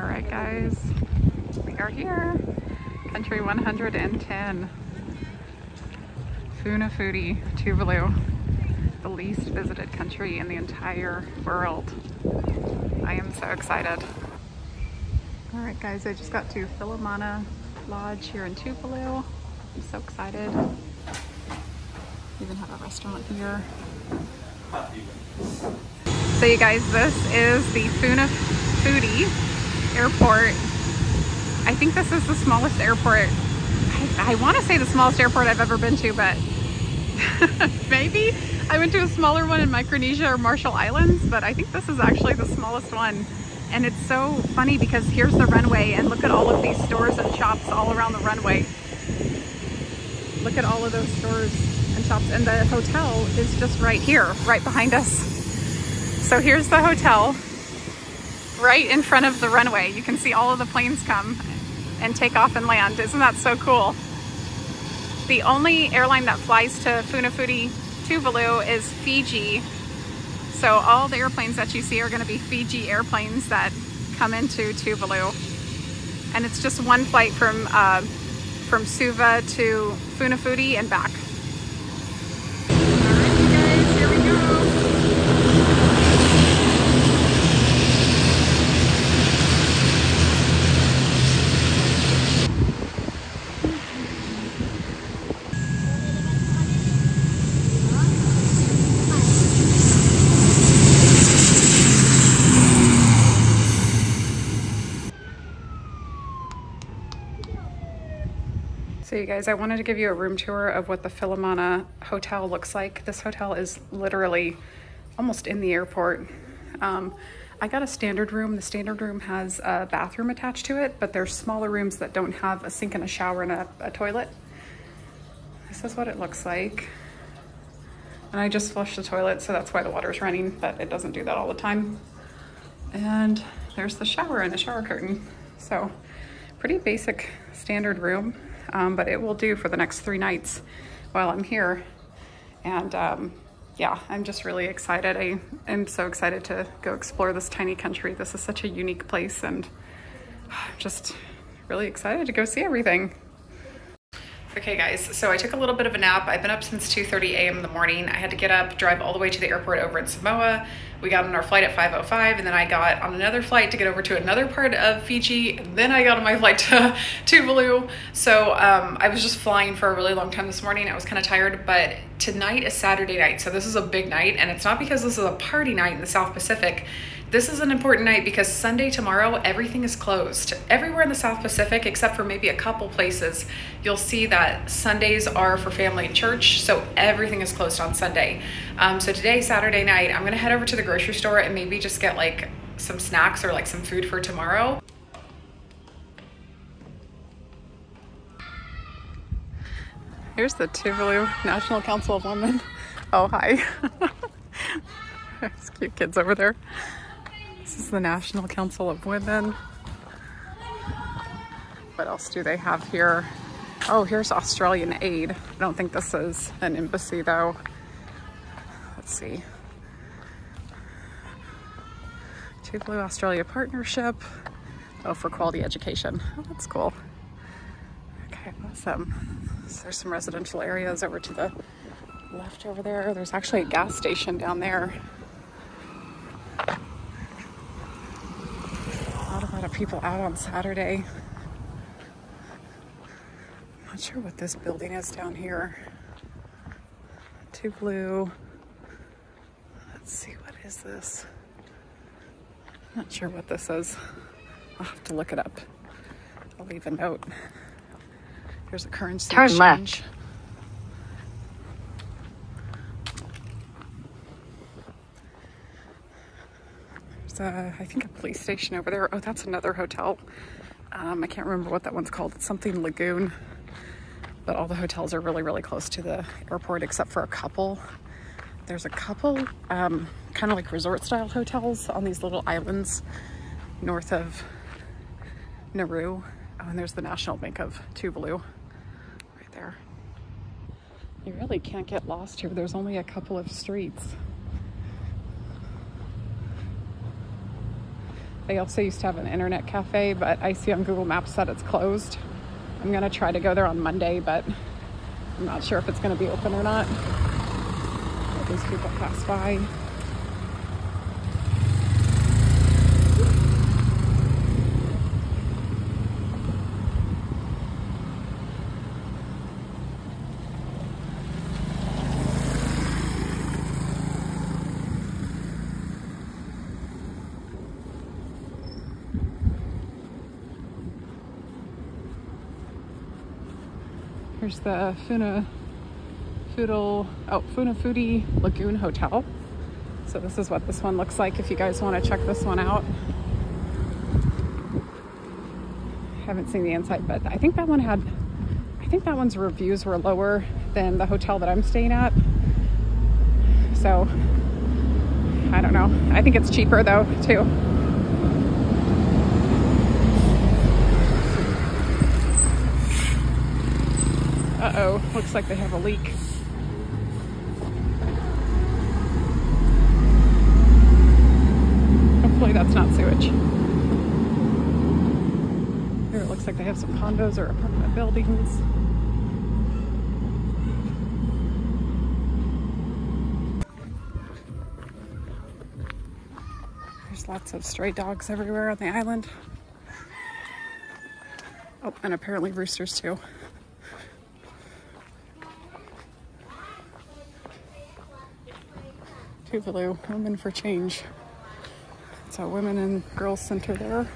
Alright guys, we are here. Country 110. Funafuti, Tuvalu. The least visited country in the entire world. I am so excited. Alright guys, I just got to Philamana Lodge here in Tuvalu. I'm so excited. Even have a restaurant here. So you guys, this is the Funafuti airport. I think this is the smallest airport. I want to say the smallest airport I've ever been to, but maybe I went to a smaller one in Micronesia or Marshall Islands, but I think this is actually the smallest one. And it's so funny because here's the runway and look at all of these stores and shops all around the runway. Look at all of those stores and shops, and the hotel is just right here, right behind us. So here's the hotel right in front of the runway. You can see all of the planes come and take off and land. Isn't that so cool? The only airline that flies to Funafuti, Tuvalu is Fiji. So all the airplanes that you see are going to be Fiji airplanes that come into Tuvalu. And it's just one flight from Suva to Funafuti and back. Alright you guys, here we go. So you guys, I wanted to give you a room tour of what the Philamana Hotel looks like. This hotel is literally almost in the airport. I got a standard room. The standard room has a bathroom attached to it, but there's smaller rooms that don't have a sink and a shower and a toilet. This is what it looks like. And I just flushed the toilet, so that's why the water's running, but it doesn't do that all the time. And there's the shower and a shower curtain. So pretty basic standard room. But it will do for the next 3 nights while I'm here. And yeah, I'm just really excited. I am so excited to go explore this tiny country. This is such a unique place, and I'm just really excited to go see everything. Okay guys, so I took a little bit of a nap. I've been up since 2:30 a.m. in the morning. I had to get up, drive all the way to the airport over in Samoa. We got on our flight at 5:05, and then I got on another flight to get over to another part of Fiji, and then I got on my flight to Tuvalu. So I was just flying for a really long time this morning. I was kind of tired, but tonight is Saturday night, so this is a big night, and it's not because this is a party night in the South Pacific. This is an important night because Sunday tomorrow, everything is closed. Everywhere in the South Pacific, except for maybe a couple places, you'll see that Sundays are for family and church, so everything is closed on Sunday. So today, Saturday night, I'm gonna head over to the grocery store and maybe just get like some snacks or like some food for tomorrow. Here's the Tuvalu National Council of Women. Oh, hi. There's cute kids over there. This is the National Council of Women. What else do they have here? Oh, here's Australian Aid. I don't think this is an embassy though. Let's see. Tuvalu Australia Partnership. Oh, for quality education. Oh, that's cool. Okay, awesome. So there's some residential areas over to the left over there. There's actually a gas station down there. A lot of people out on Saturday. I'm not sure what this building is down here. Tuvalu. Let's see, what is this? Not sure what this is. I'll have to look it up. I'll leave a note. Here's a currency exchange. Turn left. I think a police station over there. Oh, that's another hotel. I can't remember what that one's called. It's something Lagoon. But all the hotels are really, really close to the airport except for a couple. There's a couple kind of like resort style hotels on these little islands north of Nauru. Oh, and there's the National Bank of Tuvalu right there. You really can't get lost here. There's only a couple of streets. They also used to have an internet cafe, but I see on Google Maps that it's closed. I'm gonna try to go there on Monday, but I'm not sure if it's gonna be open or not. Let these people pass by. Here's the Funafuti Lagoon Hotel. So this is what this one looks like if you guys want to check this one out. Haven't seen the inside, but I think that one's reviews were lower than the hotel that I'm staying at. So I don't know. I think it's cheaper though too. Uh-oh, looks like they have a leak. Hopefully that's not sewage. Here it looks like they have some condos or apartment buildings. There's lots of stray dogs everywhere on the island. Oh, and apparently roosters too. Tuvalu, Women for Change. It's a women and girls center there.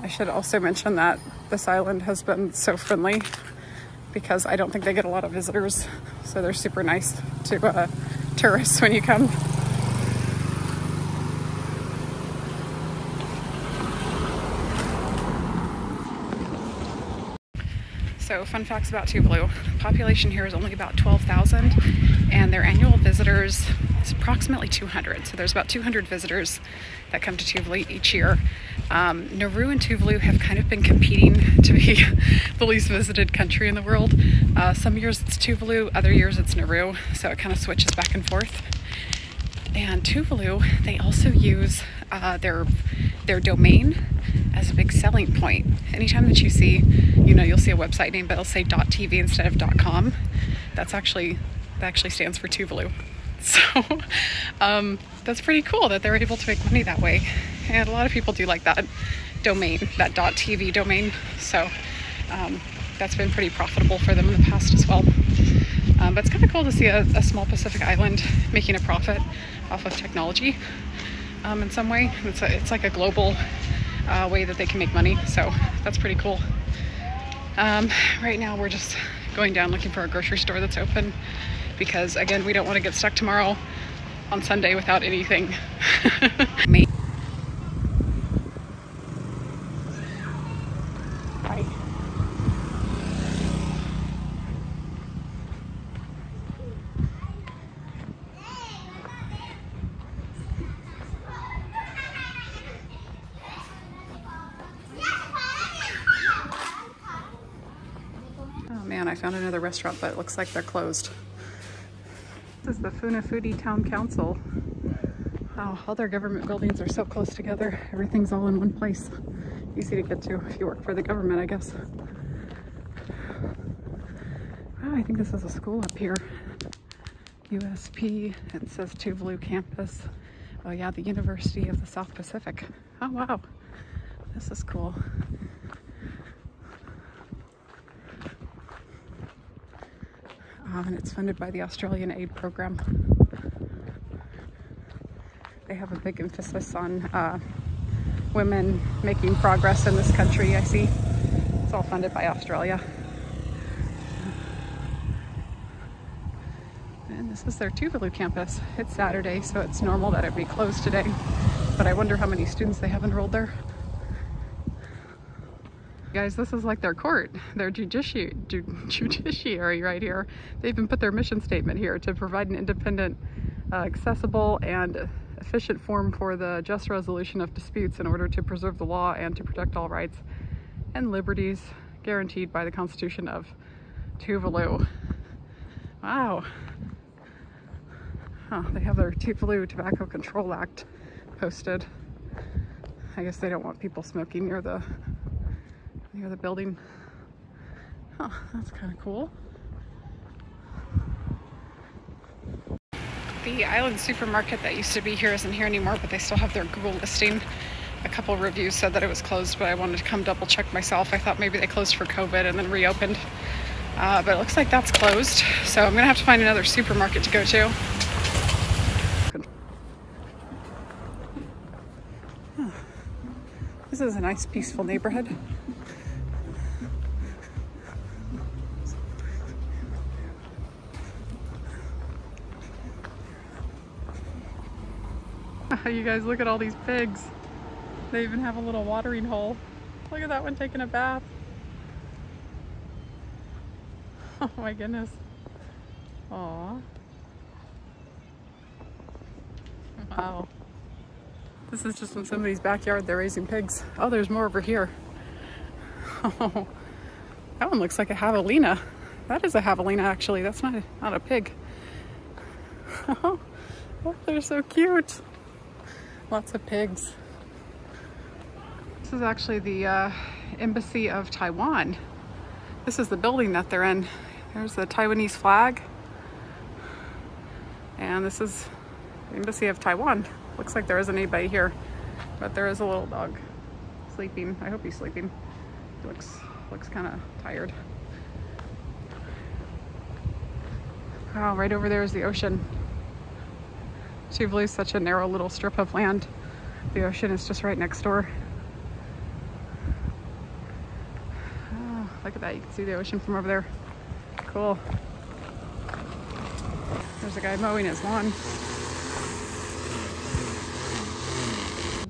I should also mention that this island has been so friendly because I don't think they get a lot of visitors. So they're super nice to tourists when you come. So fun facts about Tuvalu. Population here is only about 12,000 and their annual visitors is approximately 200. So there's about 200 visitors that come to Tuvalu each year. Nauru and Tuvalu have kind of been competing to be the least visited country in the world. Some years it's Tuvalu, other years it's Nauru. So it kind of switches back and forth. And Tuvalu, they also use their domain as a big selling point. Anytime that you see, you'll see a website name, but it'll say .tv instead of .com. That actually stands for Tuvalu. So that's pretty cool that they're able to make money that way. And a lot of people do like that domain, that .tv domain. So that's been pretty profitable for them in the past as well. But it's kind of cool to see a small Pacific island making a profit off of technology in some way. It's like a global way that they can make money, so that's pretty cool. Right now we're just going down looking for a grocery store that's open because, again, we don't want to get stuck tomorrow on Sunday without anything. Hi. Man, I found another restaurant, but it looks like they're closed. This is the Funafuti Town Council. Wow, all their government buildings are so close together. Everything's all in one place. Easy to get to if you work for the government, I guess. Oh, I think this is a school up here. USP, it says Tuvalu campus. Oh yeah, the University of the South Pacific. Oh wow, this is cool. And it's funded by the Australian Aid Program. They have a big emphasis on women making progress in this country, I see. It's all funded by Australia. And this is their Tuvalu campus. It's Saturday, so it's normal that it'd be closed today. But I wonder how many students they have enrolled there. Guys, this is like their court, their judiciary right here. They even put their mission statement here to provide an independent, accessible, and efficient forum for the just resolution of disputes in order to preserve the law and to protect all rights and liberties guaranteed by the Constitution of Tuvalu. Wow. Huh, they have their Tuvalu Tobacco Control Act posted. I guess they don't want people smoking near the building. Huh, that's kind of cool. The Island Supermarket that used to be here isn't here anymore, but they still have their Google listing. A couple reviews said that it was closed, but I wanted to come double check myself. I thought maybe they closed for COVID and then reopened. But it looks like that's closed. So I'm gonna have to find another supermarket to go to. Huh. This is a nice, peaceful neighborhood. You guys, look at all these pigs. They even have a little watering hole. Look at that one taking a bath. Oh my goodness. Aww. Wow. This is just in somebody's backyard. They're raising pigs. Oh, there's more over here. Oh, that one looks like a javelina. That is a javelina, actually. That's not a pig. Oh, they're so cute. Lots of pigs. This is actually the Embassy of Taiwan. This is the building that they're in. There's the Taiwanese flag. And this is the Embassy of Taiwan. Looks like there isn't anybody here, but there is a little dog sleeping. I hope he's sleeping. He looks kind of tired. Wow, right over there is the ocean. Tuvalu is such a narrow little strip of land. The ocean is just right next door. Oh, look at that. You can see the ocean from over there. Cool. There's a guy mowing his lawn.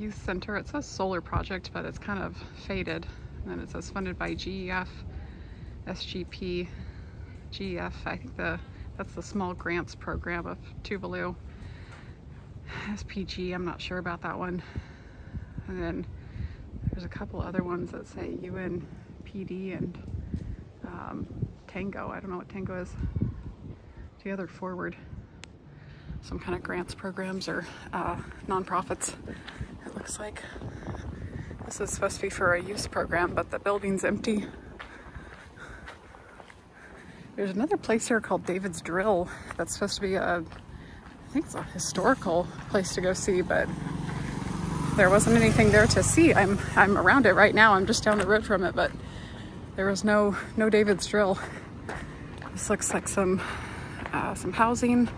Youth Center. It says solar project, but it's kind of faded. And then it says funded by GEF, SGP, GEF. I think that's the small grants program of Tuvalu. SPG, I'm not sure about that one. And then there's a couple other ones that say UNPD and Tango. I don't know what Tango is. The other forward. Some kind of grants programs or nonprofits. It looks like this is supposed to be for a youth program, but the building's empty. There's another place here called David's Drill that's supposed to be I think it's a historical place to go see, but there wasn't anything there to see. I'm around it right now. I'm just down the road from it, but there was no David's Drill. This looks like some housing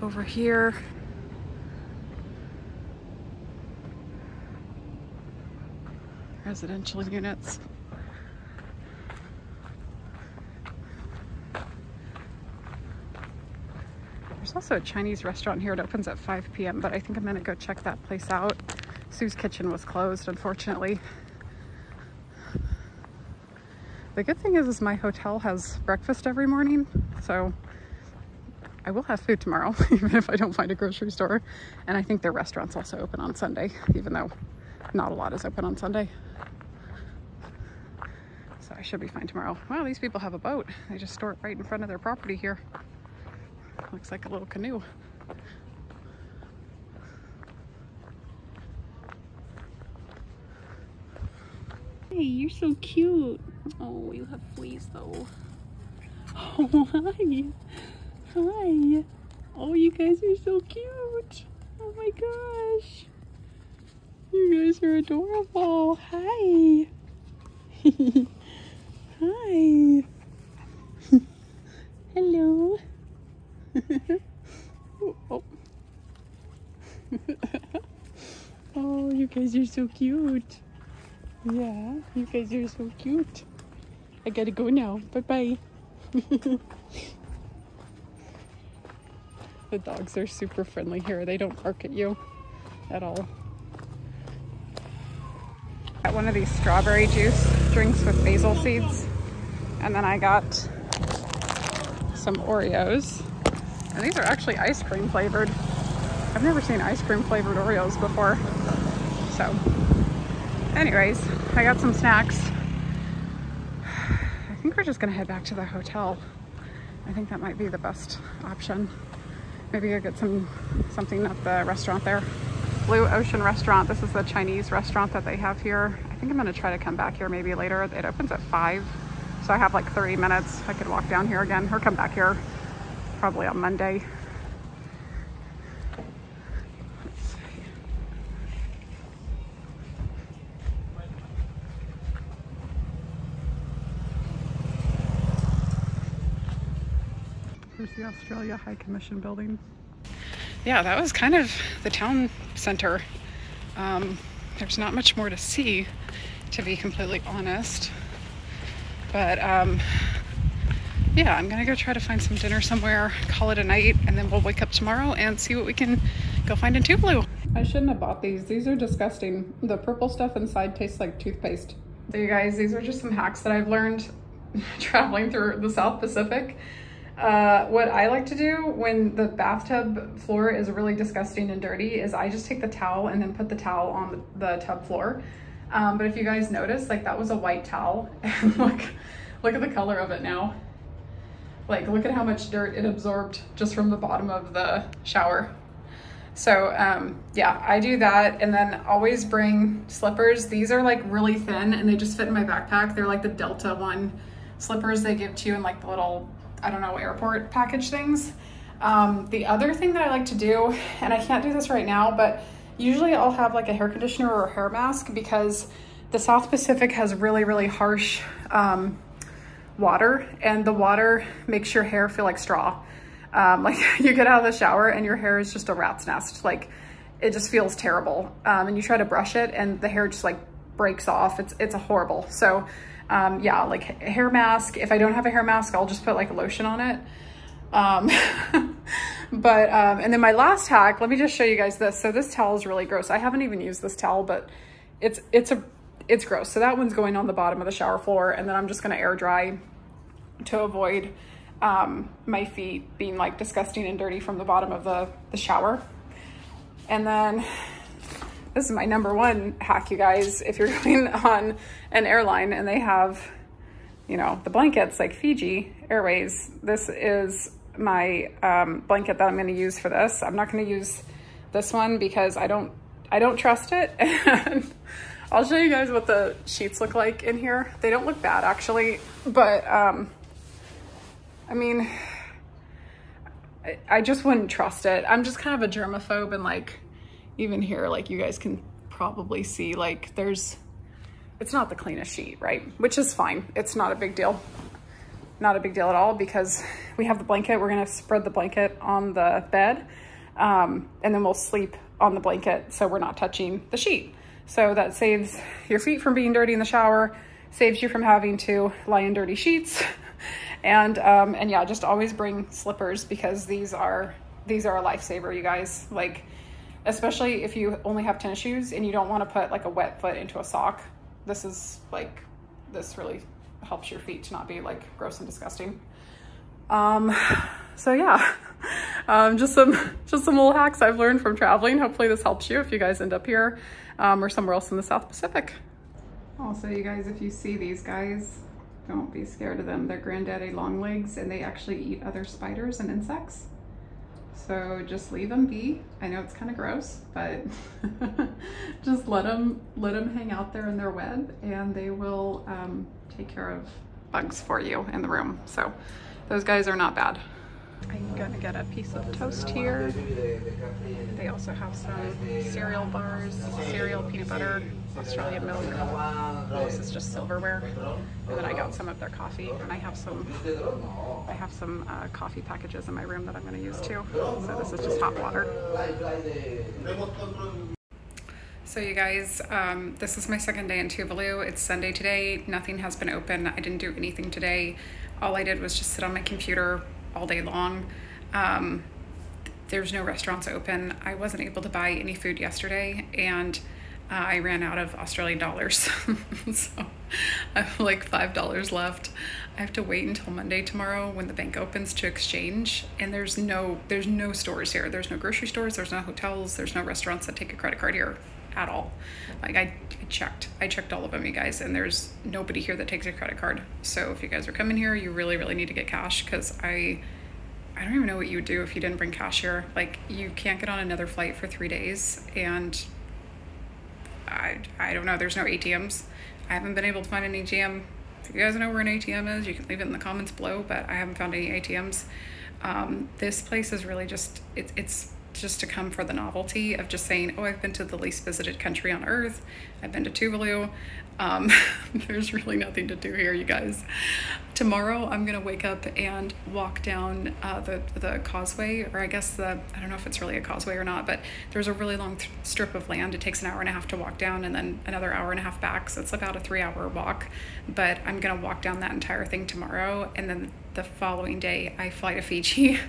over here. Residential units. There's also a Chinese restaurant here. It opens at 5 p.m., but I think I'm gonna go check that place out. Sue's Kitchen was closed, unfortunately. The good thing is my hotel has breakfast every morning, so I will have food tomorrow, even if I don't find a grocery store. And I think their restaurant's also open on Sunday, even though not a lot is open on Sunday. So I should be fine tomorrow. Wow, these people have a boat. They just store it right in front of their property here. Looks like a little canoe. Hey, you're so cute. Oh, you have fleas though. Oh, hi. Hi. Oh, you guys are so cute. Oh my gosh. You guys are adorable. Hi. Hi. Hello. Oh. Oh, you guys are so cute. Yeah, you guys are so cute. I gotta go now. Bye-bye. The dogs are super friendly here. They don't bark at you at all. Got one of these strawberry juice drinks with basil seeds. And then I got some Oreos. And these are actually ice cream flavored. I've never seen ice cream flavored Oreos before. So anyways, I got some snacks. I think we're just gonna head back to the hotel. I think that might be the best option. Maybe I'll get something at the restaurant there. Blue Ocean Restaurant. This is the Chinese restaurant that they have here. I think I'm gonna try to come back here maybe later. It opens at 5, so I have like 30 minutes. I could walk down here again or come back here probably on Monday. Let's see. Here's the Australia High Commission building. Yeah, that was kind of the town center. There's not much more to see, to be completely honest. But yeah, I'm gonna go try to find some dinner somewhere, call it a night, and then we'll wake up tomorrow and see what we can go find in Tuvalu. I shouldn't have bought these. These are disgusting. The purple stuff inside tastes like toothpaste. So you guys, these are just some hacks that I've learned traveling through the South Pacific. What I like to do when the bathtub floor is really disgusting and dirty is I just take the towel and then put the towel on the tub floor. But if you guys notice, like that was a white towel, and look at the color of it now. Like, look at how much dirt it absorbed just from the bottom of the shower. So yeah, I do that, and then always bring slippers. These are like really thin and they just fit in my backpack. They're like the Delta One slippers they give to you in like the little, I don't know, airport package things. The other thing that I like to do, and I can't do this right now, but usually I'll have like a hair conditioner or a hair mask because the South Pacific has really, really harsh water, and the water makes your hair feel like straw. Like you get out of the shower and your hair is just a rat's nest. Like it just feels terrible. And you try to brush it and the hair just like breaks off. It's a horrible. So yeah, like hair mask. If I don't have a hair mask, I'll just put like lotion on it. And then my last hack, let me just show you guys this. So this towel is really gross. I haven't even used this towel, but it's gross. So that one's going on the bottom of the shower floor, and then I'm just gonna air dry to avoid my feet being like disgusting and dirty from the bottom of the shower. And then this is my #1 hack, you guys. If you're going on an airline and they have, you know, the blankets like Fiji Airways, this is my blanket that I'm going to use for this. I'm not going to use this one because I don't trust it. And I'll show you guys what the sheets look like in here. They don't look bad actually, but I mean, I just wouldn't trust it. I'm just kind of a germaphobe, and like even here, like you guys can probably see, like it's not the cleanest sheet, right? Which is fine. It's not a big deal. Not a big deal at all, because we have the blanket. We're gonna spread the blanket on the bed, and then we'll sleep on the blanket so we're not touching the sheet. So that saves your feet from being dirty in the shower, saves you from having to lie in dirty sheets. And yeah, just always bring slippers, because these are a lifesaver, you guys. Like, especially if you only have tennis shoes and you don't want to put like a wet foot into a sock. This really helps your feet to not be like gross and disgusting. So yeah, just some little hacks I've learned from traveling. Hopefully this helps you if you guys end up here or somewhere else in the South Pacific. Also, you guys, if you see these guys, don't be scared of them. They're granddaddy longlegs, and they actually eat other spiders and insects. So just leave them be. I know it's kind of gross, but just let them hang out there in their web, and they will take care of bugs for you in the room. So those guys are not bad. I'm gonna get a piece of toast here. They also have some cereal bars, cereal, peanut butter, Australian milk. This is just silverware. And then I got some of their coffee, and I have some coffee packages in my room that I'm gonna use too. So this is just hot water. So you guys, this is my second day in Tuvalu. It's Sunday today. Nothing has been open. I didn't do anything today. All I did was just sit on my computer all day long. There's no restaurants open. I wasn't able to buy any food yesterday, and I ran out of Australian dollars. So I have like $5 left. I have to wait until Monday tomorrow when the bank opens to exchange, and there's no stores here. There's no grocery stores, there's no hotels, there's no restaurants that take a credit card here. at all. Like I checked all of them, you guys, and there's nobody here that takes a credit card. So if you guys are coming here, you really, really need to get cash, because I don't even know what you would do if you didn't bring cash here. Like, you can't get on another flight for 3 days, and I don't know, there's no ATMs. I haven't been able to find an ATM. If you guys know where an ATM is, you can leave it in the comments below, but I haven't found any ATMs. This place is really just, it's just to come for the novelty of just saying, oh, I've been to the least visited country on earth. I've been to Tuvalu. There's really nothing to do here, you guys. Tomorrow I'm gonna wake up and walk down the causeway, or I guess I don't know if it's really a causeway or not, but there's a really long strip of land. It takes an hour and a half to walk down, and then another hour and a half back, so it's about a 3-hour walk. But I'm gonna walk down that entire thing tomorrow, and then the following day I fly to Fiji.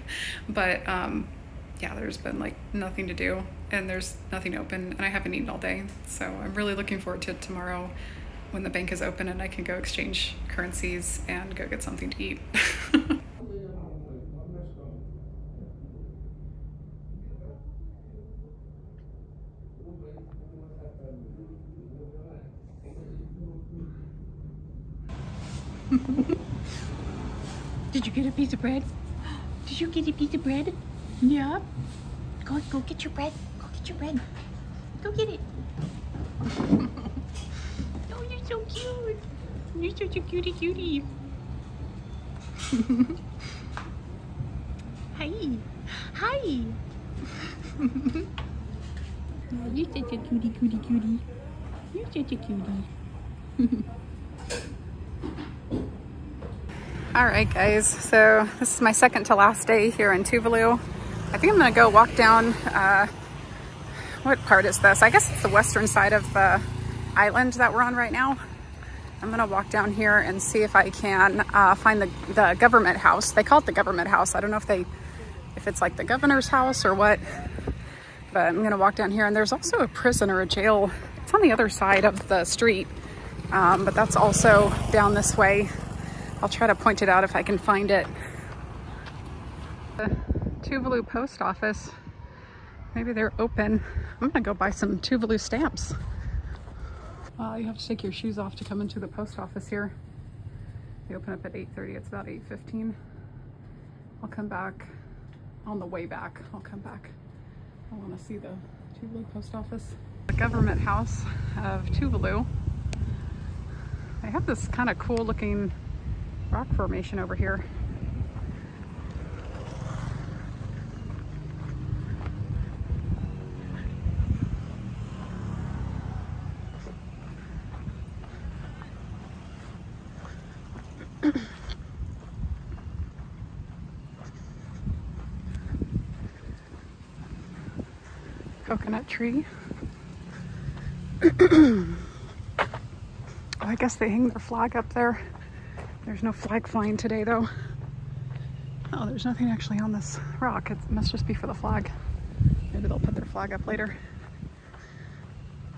But yeah, there's been like nothing to do, and there's nothing open, and I haven't eaten all day. So I'm really looking forward to tomorrow when the bank is open and I can go exchange currencies and go get something to eat. Did you get a piece of bread? Did you get a piece of bread? Yeah. Go get your bread. Go get your bread. Go get it. Oh, you're so cute. You're such a cutie cutie. Hi. Hi. Oh, you're such a cutie cutie cutie. You're such a cutie. All right, guys, so this is my second to last day here in Tuvalu. I think I'm gonna go walk down, what part is this? I guess it's the western side of the island that we're on right now. I'm gonna walk down here and see if I can find the government house. They call it the government house. I don't know if it's like the governor's house or what, but I'm gonna walk down here, and there's also a prison or a jail. It's on the other side of the street, but that's also down this way. I'll try to point it out if I can find it. The Tuvalu post office, maybe they're open. I'm gonna go buy some Tuvalu stamps. You have to take your shoes off to come into the post office here. They open up at 8:30, it's about 8:15. I'll come back on the way back. I'll come back. I wanna see the Tuvalu post office. The government house of Tuvalu. They have this kind of cool looking rock formation over here. Coconut tree. Oh, I guess they hang their flag up there. There's no flag flying today though. Oh, there's nothing actually on this rock. It must just be for the flag. Maybe they'll put their flag up later.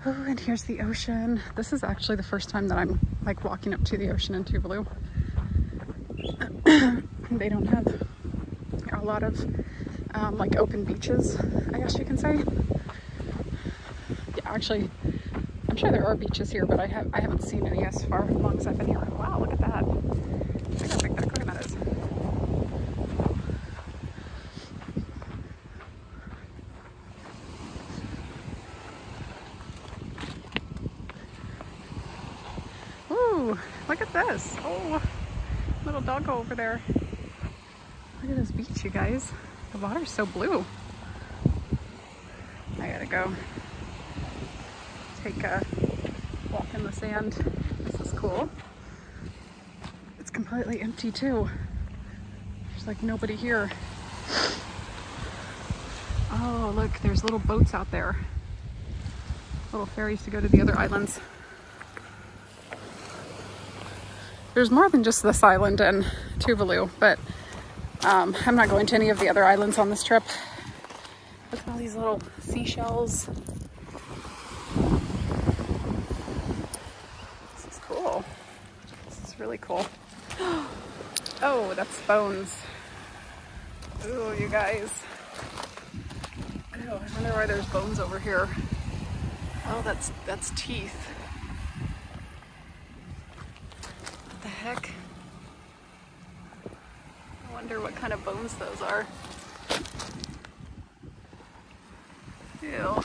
Oh, and here's the ocean. This is actually the first time that I'm like walking up to the ocean in Tuvalu. They don't have a lot of like open beaches, I guess you can say. Yeah, actually, I'm sure there are beaches here, but I haven't seen any as far as long as I've been here. Wow, look at that. Look how big that coconut is. Ooh, look at this. Oh, little doggo over there. Look at this beach, you guys. The water's so blue. I gotta go take a walk in the sand. This is cool. It's completely empty too. There's like nobody here. Oh, look, there's little boats out there. Little ferries to go to the other islands. There's more than just this island and Tuvalu, but I'm not going to any of the other islands on this trip. Look at all these little seashells. This is cool. This is really cool. Oh, that's bones. Ooh, you guys. Oh, I wonder why there's bones over here. Oh, that's teeth. What the heck? I wonder what kind of bones those are. Ew.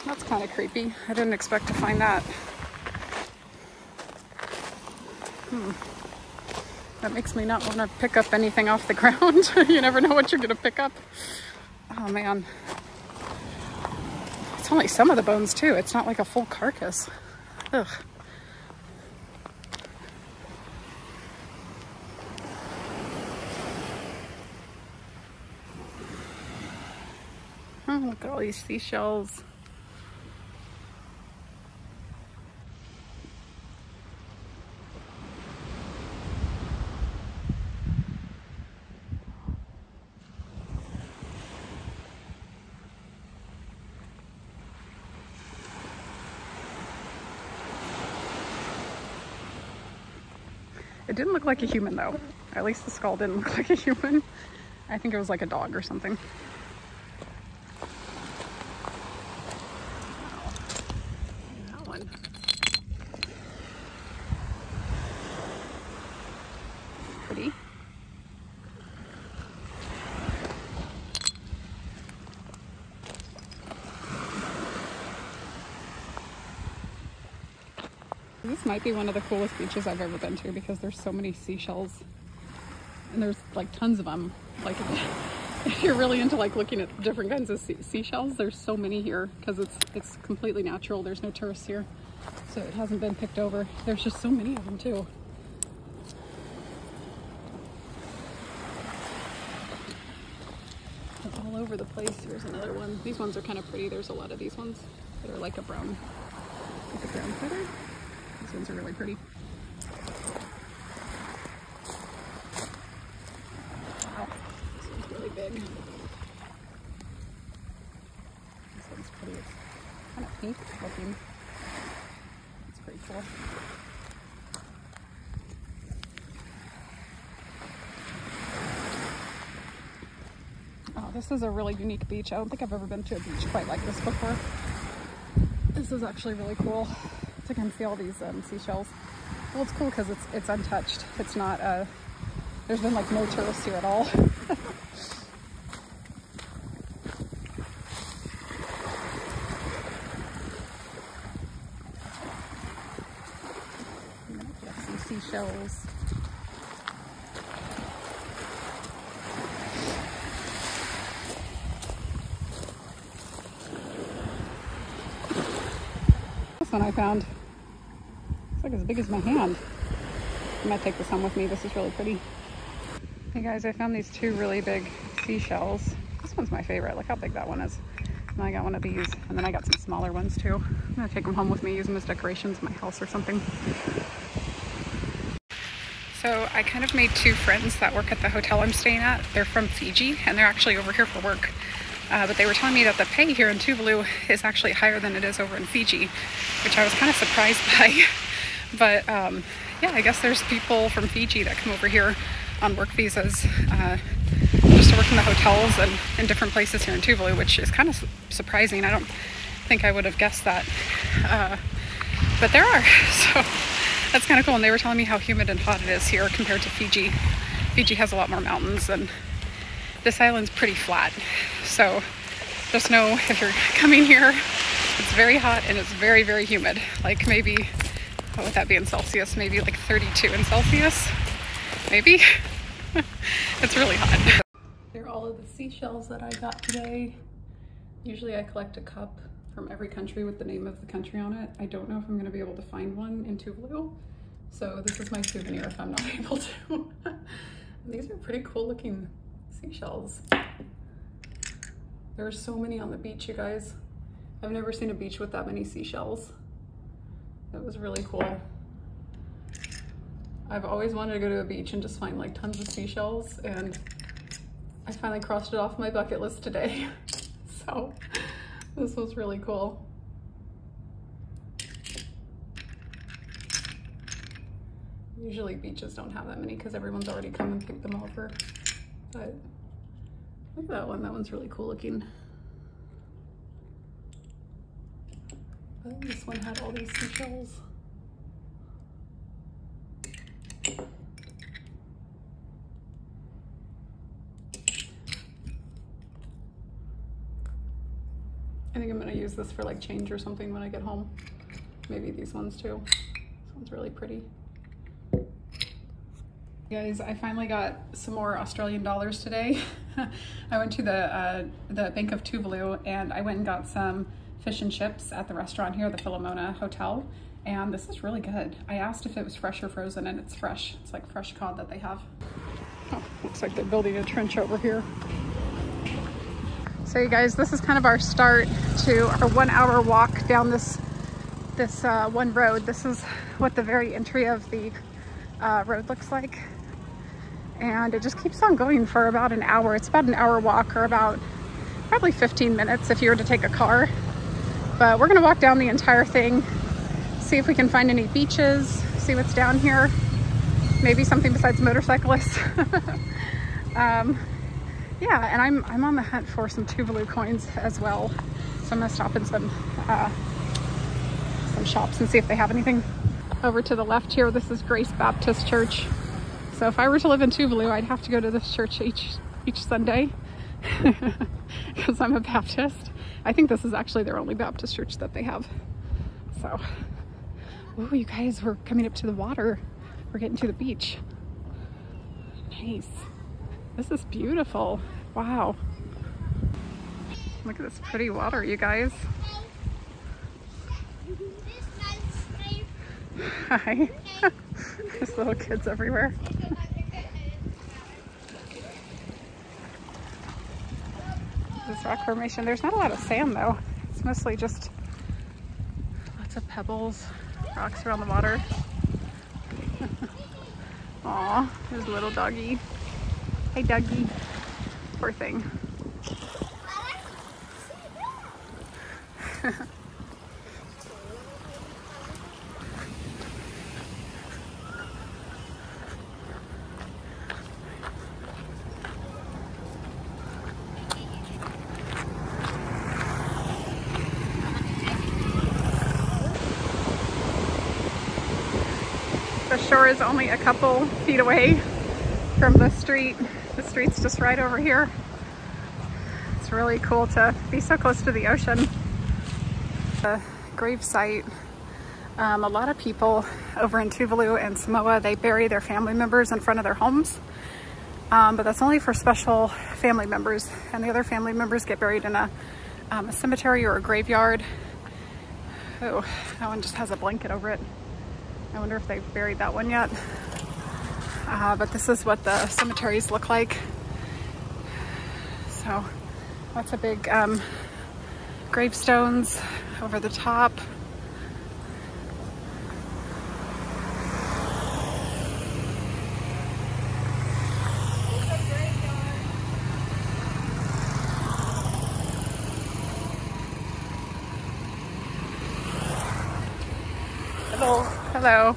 That's kind of creepy. I didn't expect to find that. That makes me not want to pick up anything off the ground. You never know what you're gonna pick up. Oh man. It's only some of the bones too. It's not like a full carcass. Ugh. Oh, look at all these seashells. It didn't look like a human though. At least the skull didn't look like a human. I think it was like a dog or something. That one. Pretty. This might be one of the coolest beaches I've ever been to because there's so many seashells and there's like tons of them. Like if you're really into like looking at different kinds of seashells, there's so many here because it's completely natural. There's no tourists here, so it hasn't been picked over. There's just so many of them too. It's all over the place. Here's another one. These ones are kind of pretty. There's a lot of these ones that are like a brown feather. These ones are really pretty. Wow, this one's really big. This one's pretty. It's kind of pink looking. It's pretty cool. Oh, this is a really unique beach. I don't think I've ever been to a beach quite like this before. This is actually really cool. To come see all these seashells. Well, it's cool because it's untouched. It's not, there's been like no tourists here at all. I'm gonna get some seashells. This one I found. It's like as big as my hand. I might take this home with me. This is really pretty. Hey guys, I found these two really big seashells. This one's my favorite. Look how big that one is. And I got one of these, and then I got some smaller ones too. I'm gonna take them home with me, use them as decorations in my house or something. So I kind of made two friends that work at the hotel I'm staying at. They're from Fiji, and they're actually over here for work. But they were telling me that the pay here in Tuvalu is actually higher than it is over in Fiji, which I was kind of surprised by. But yeah, I guess there's people from Fiji that come over here on work visas just to work in the hotels and in different places here in Tuvalu, which is kind of surprising. I don't think I would have guessed that. But there are, so that's kind of cool. And they were telling me how humid and hot it is here compared to Fiji. Fiji has a lot more mountains, and this island's pretty flat. So just know if you're coming here, it's very hot and it's very, very humid. Like maybe, what would that be in Celsius? Maybe like 32 in Celsius, maybe. It's really hot. They're all of the seashells that I got today. Usually I collect a cup from every country with the name of the country on it. I don't know if I'm gonna be able to find one in Tuvalu. So this is my souvenir if I'm not able to. These are pretty cool looking seashells. There are so many on the beach, you guys. I've never seen a beach with that many seashells. That was really cool. I've always wanted to go to a beach and just find like tons of seashells, and I finally crossed it off my bucket list today. So this was really cool. Usually beaches don't have that many because everyone's already come and picked them over. But look at that one. That one's really cool looking. But this one had all these seashells. I think I'm gonna use this for like change or something when I get home. Maybe these ones too. This one's really pretty. Guys, I finally got some more Australian dollars today. I went to the Bank of Tuvalu and I went and got some fish and chips at the restaurant here, the Philomona Hotel. And this is really good. I asked if it was fresh or frozen and it's fresh. It's like fresh cod that they have. Oh, looks like they're building a trench over here. So you guys, this is kind of our start to our 1 hour walk down this one road. This is what the very entry of the road looks like. And it just keeps on going for about an hour. It's about an hour walk, or about probably 15 minutes if you were to take a car. But we're gonna walk down the entire thing, see if we can find any beaches, see what's down here. Maybe something besides motorcyclists. Yeah, and I'm on the hunt for some Tuvalu coins as well. So I'm gonna stop in some shops and see if they have anything. Over to the left here, this is Grace Baptist Church. So if I were to live in Tuvalu, I'd have to go to this church each Sunday because I'm a Baptist. I think this is actually their only Baptist church that they have. So, oh, you guys, we're coming up to the water. We're getting to the beach. Nice. This is beautiful. Wow. Look at this pretty water, you guys. Hi. There's little kids everywhere. This rock formation, there's not a lot of sand though. It's mostly just lots of pebbles, rocks around the water. Aw, there's a little doggy. Hey, Dougie. Poor thing. The shore is only a couple feet away from the street. The street's just right over here. It's really cool to be so close to the ocean. The grave site, a lot of people over in Tuvalu and Samoa, they bury their family members in front of their homes. But that's only for special family members, and the other family members get buried in a cemetery or a graveyard. Oh, that one just has a blanket over it. I wonder if they've buried that one yet. But this is what the cemeteries look like. So lots of big gravestones over the top. Hello.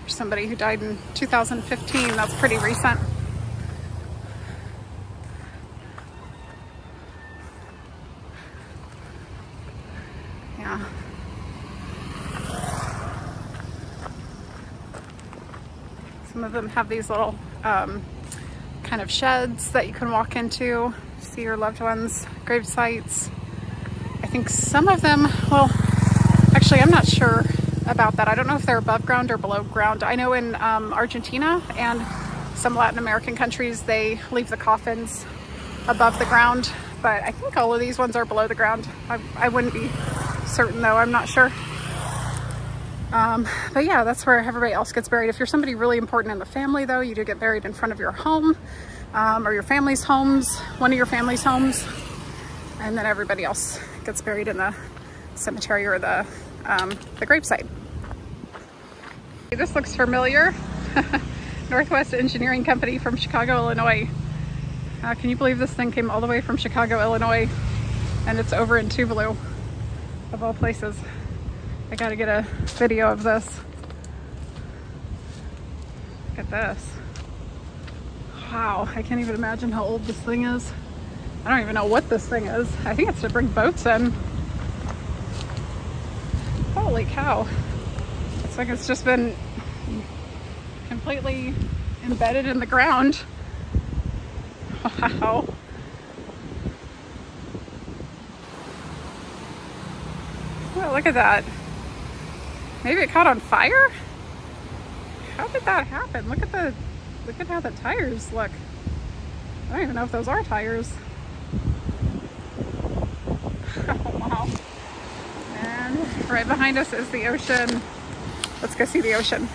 There's somebody who died in 2015. That's pretty recent. Yeah. Some of them have these little kind of sheds that you can walk into, see your loved ones' grave sites. I think some of them, well, actually, I'm not sure about that. I don't know if they're above ground or below ground. I know in Argentina and some Latin American countries, they leave the coffins above the ground, but I think all of these ones are below the ground. I wouldn't be certain though, I'm not sure. But yeah, that's where everybody else gets buried. If you're somebody really important in the family though, you do get buried in front of your home or your family's homes, one of your family's homes, and then everybody else gets buried in the cemetery or the gravesite. This looks familiar. Northwest Engineering Company from Chicago, Illinois. Can you believe this thing came all the way from Chicago, Illinois, and it's over in Tuvalu, of all places. I gotta get a video of this. Look at this. Wow, I can't even imagine how old this thing is. I don't even know what this thing is. I think it's to bring boats in. Holy cow. It's like it's just been completely embedded in the ground. Wow. Oh, look at that. Maybe it caught on fire? How did that happen? Look at how the tires look. I don't even know if those are tires. Oh, wow. And right behind us is the ocean. Let's go see the ocean.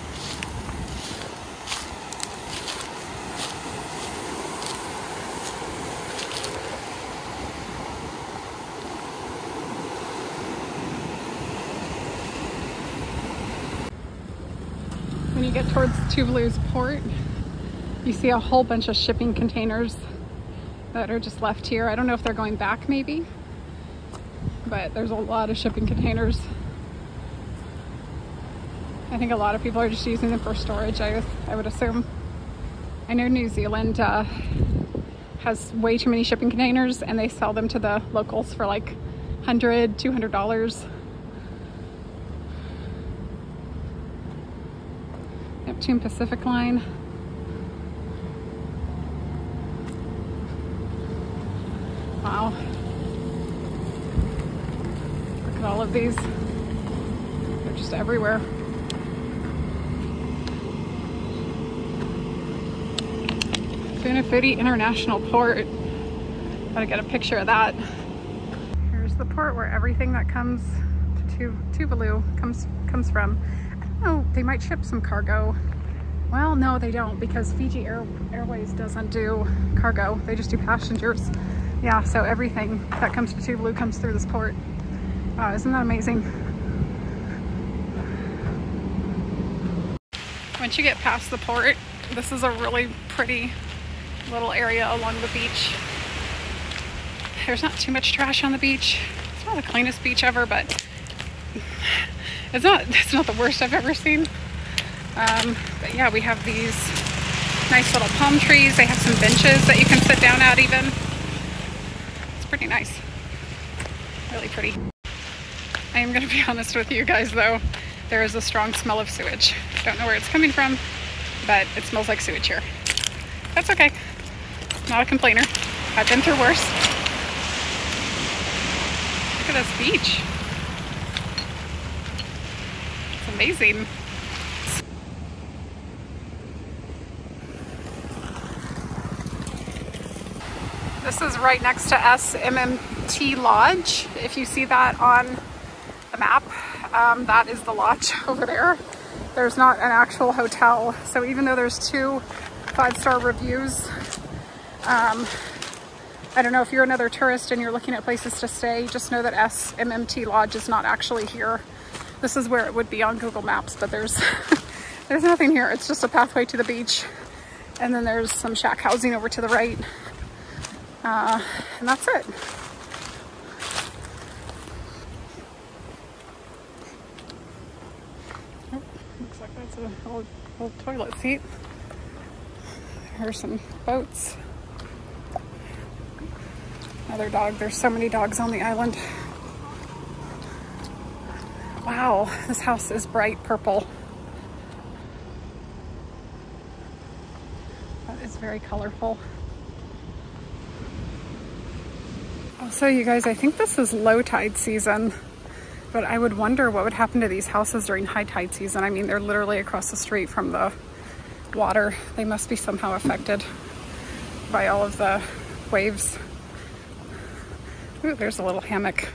When you get towards Tuvalu's port, you see a whole bunch of shipping containers that are just left here. I don't know if they're going back maybe, but there's a lot of shipping containers. I think a lot of people are just using them for storage, I would assume. I know New Zealand has way too many shipping containers and they sell them to the locals for like $100, $200. Neptune Pacific Line. Wow. Look at all of these. They're just everywhere. Funafuti International Port. Gotta get a picture of that. Here's the port where everything that comes to Tuvalu comes from. I don't know, they might ship some cargo. Well, no, they don't, because Fiji Airways doesn't do cargo. They just do passengers. Yeah, so everything that comes to Tuvalu comes through this port. Wow, isn't that amazing? Once you get past the port, this is a really pretty little area along the beach. There's not too much trash on the beach. It's not the cleanest beach ever, but it's not the worst I've ever seen. But yeah, we have these nice little palm trees. They have some benches that you can sit down at even. It's pretty nice. Really pretty. I am going to be honest with you guys though. There is a strong smell of sewage. Don't know where it's coming from, but it smells like sewage here. That's okay. Not a complainer. I've been through worse. Look at this beach. It's amazing. This is right next to SMMT Lodge. If you see that on the map, that is the lodge over there. There's not an actual hotel. So even though there's 2 5-star reviews, I don't know if you're another tourist and you're looking at places to stay, just know that SMMT Lodge is not actually here. This is where it would be on Google Maps, but there's there's nothing here. It's just a pathway to the beach. And then there's some shack housing over to the right. And that's it. Oh, looks like that's a old toilet seat. Here's some boats. Another dog. There's so many dogs on the island. Wow, this house is bright purple. That is very colorful. Also, you guys, I think this is low tide season, but I would wonder what would happen to these houses during high tide season. I mean, they're literally across the street from the water. They must be somehow affected by all of the waves. Ooh, there's a little hammock.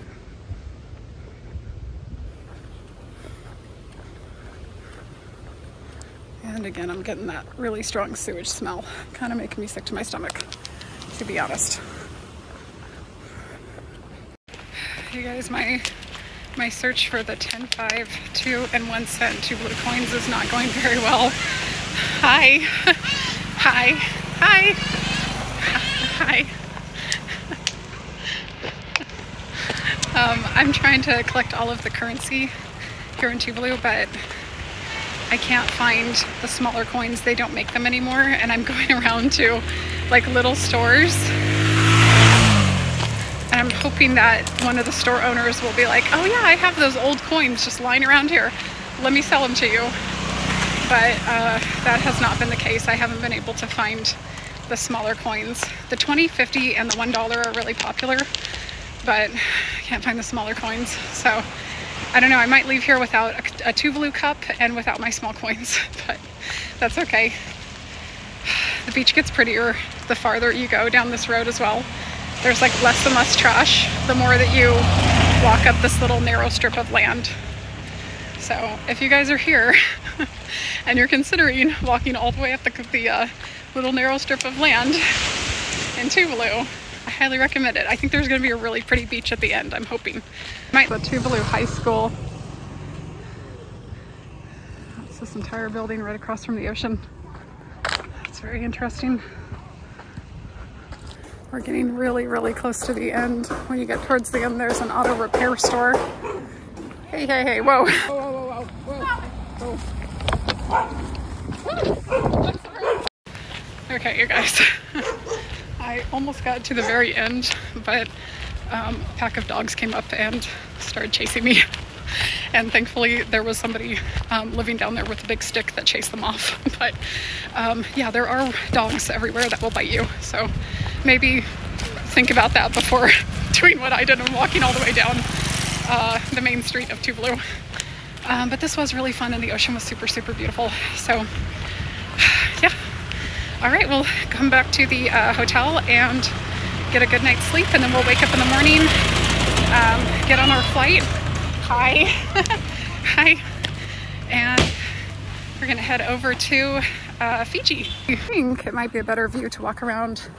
And again, I'm getting that really strong sewage smell. Kind of making me sick to my stomach, to be honest. You guys, my search for the 10, 5, 2, and 1 cent Tuvalu coins is not going very well. Hi. Hi. Hi. Hi. I'm trying to collect all of the currency here in Tuvalu, but I can't find the smaller coins. They don't make them anymore, and I'm going around to like little stores And I'm hoping that one of the store owners will be like, oh yeah, I have those old coins just lying around here. Let me sell them to you. But that has not been the case. I haven't been able to find the smaller coins. The 20, 50, and the $1 are really popular, but I can't find the smaller coins. So I don't know, I might leave here without a Tuvalu cup and without my small coins, but that's okay. The beach gets prettier the farther you go down this road as well. There's like less and less trash the more that you walk up this little narrow strip of land. So if you guys are here and you're considering walking all the way up the little narrow strip of land in Tuvalu, I highly recommend it. I think there's going to be a really pretty beach at the end, I'm hoping. The Tuvalu High School. It's this entire building right across from the ocean. It's very interesting. We're getting really, really close to the end. When you get towards the end, there's an auto repair store. Hey, hey, hey, whoa. Whoa, whoa, whoa, whoa. Okay, you guys. I almost got to the very end, but a pack of dogs came up and started chasing me. And thankfully there was somebody living down there with a big stick that chased them off. But yeah, there are dogs everywhere that will bite you. So maybe think about that before doing what I did and walking all the way down the main street of Tuvalu. But this was really fun and the ocean was super, super beautiful. So yeah. All right, we'll come back to the hotel and get a good night's sleep, and then we'll wake up in the morning, get on our flight. Hi. Hi. And we're gonna head over to Fiji. I think it might be a better view to walk around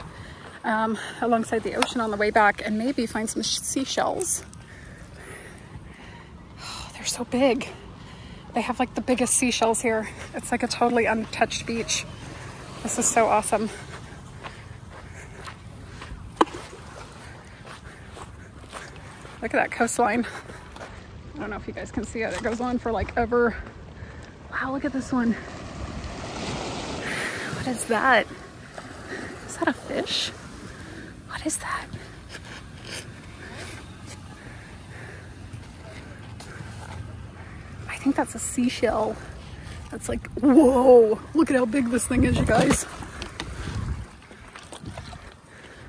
alongside the ocean on the way back and maybe find some seashells. Oh, they're so big. They have like the biggest seashells here. It's like a totally untouched beach. This is so awesome. Look at that coastline. I don't know if you guys can see it. It goes on for like ever. Wow, look at this one. What is that? Is that a fish? What is that? I think that's a seashell. That's like, whoa, look at how big this thing is, you guys.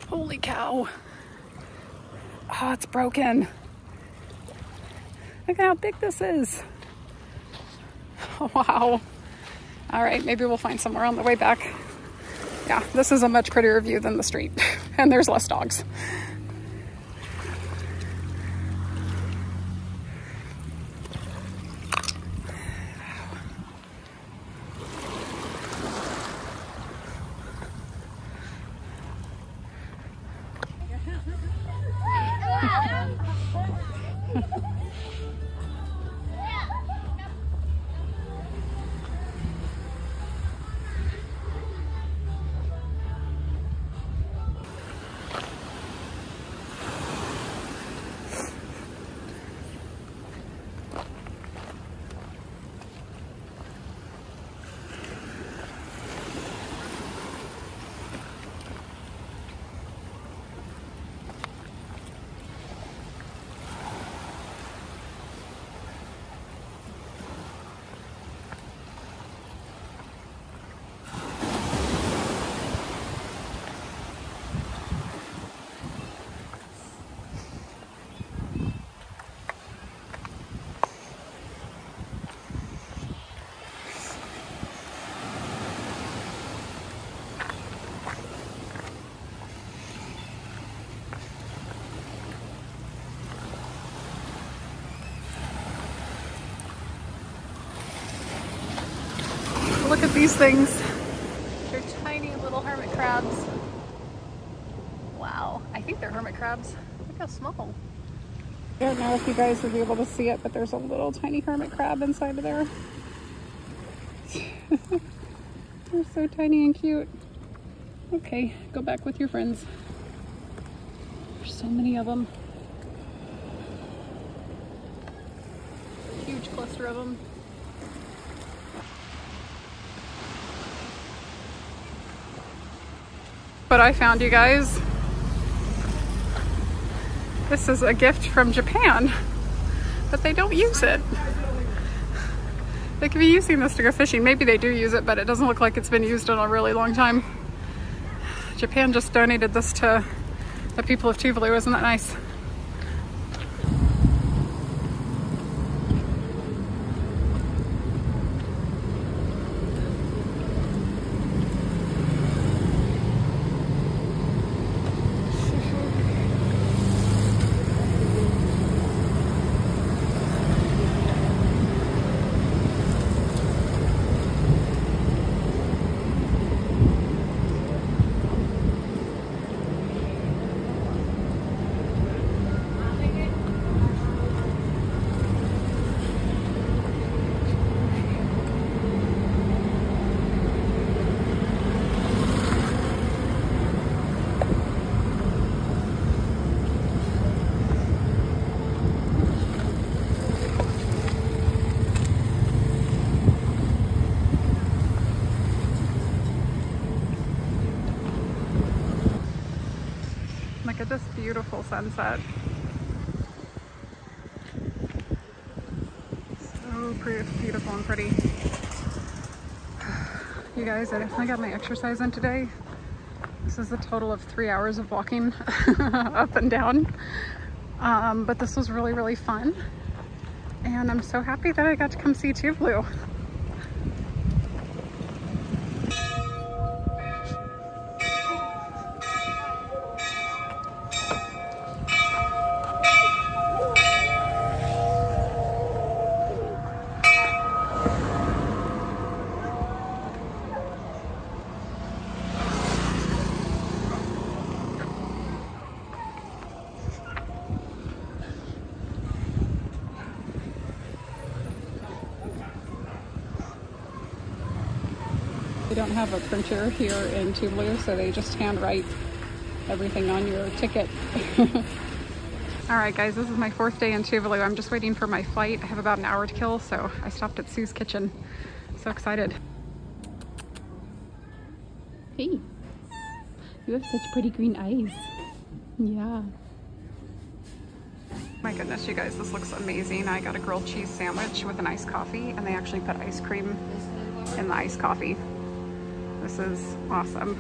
Holy cow. Oh, it's broken. Look at how big this is. Oh, wow. All right, maybe we'll find somewhere on the way back. Yeah, this is a much prettier view than the street. And there's less dogs. Look at these things. They're tiny little hermit crabs. Wow, I think they're hermit crabs. Look how small. I don't know if you guys would be able to see it, but there's a little tiny hermit crab inside of there. They're so tiny and cute. Okay, go back with your friends. There's so many of them. Huge cluster of them. But I found, you guys. This is a gift from Japan, but they don't use it. They could be using this to go fishing. Maybe they do use it, but it doesn't look like it's been used in a really long time. Japan just donated this to the people of Tuvalu. Isn't that nice? Look at this beautiful sunset. So beautiful and pretty. You guys, I definitely got my exercise in today. This is a total of 3 hours of walking up and down. But this was really, really fun. And I'm so happy that I got to come see Tuvalu. They don't have a printer here in Tuvalu, so they just handwrite everything on your ticket. All right, guys, this is my 4th day in Tuvalu. I'm just waiting for my flight. I have about an hour to kill, so I stopped at Sue's Kitchen. So excited. Hey, you have such pretty green eyes. Yeah. My goodness, you guys, this looks amazing. I got a grilled cheese sandwich with an iced coffee, and they actually put ice cream in the iced coffee. This is awesome.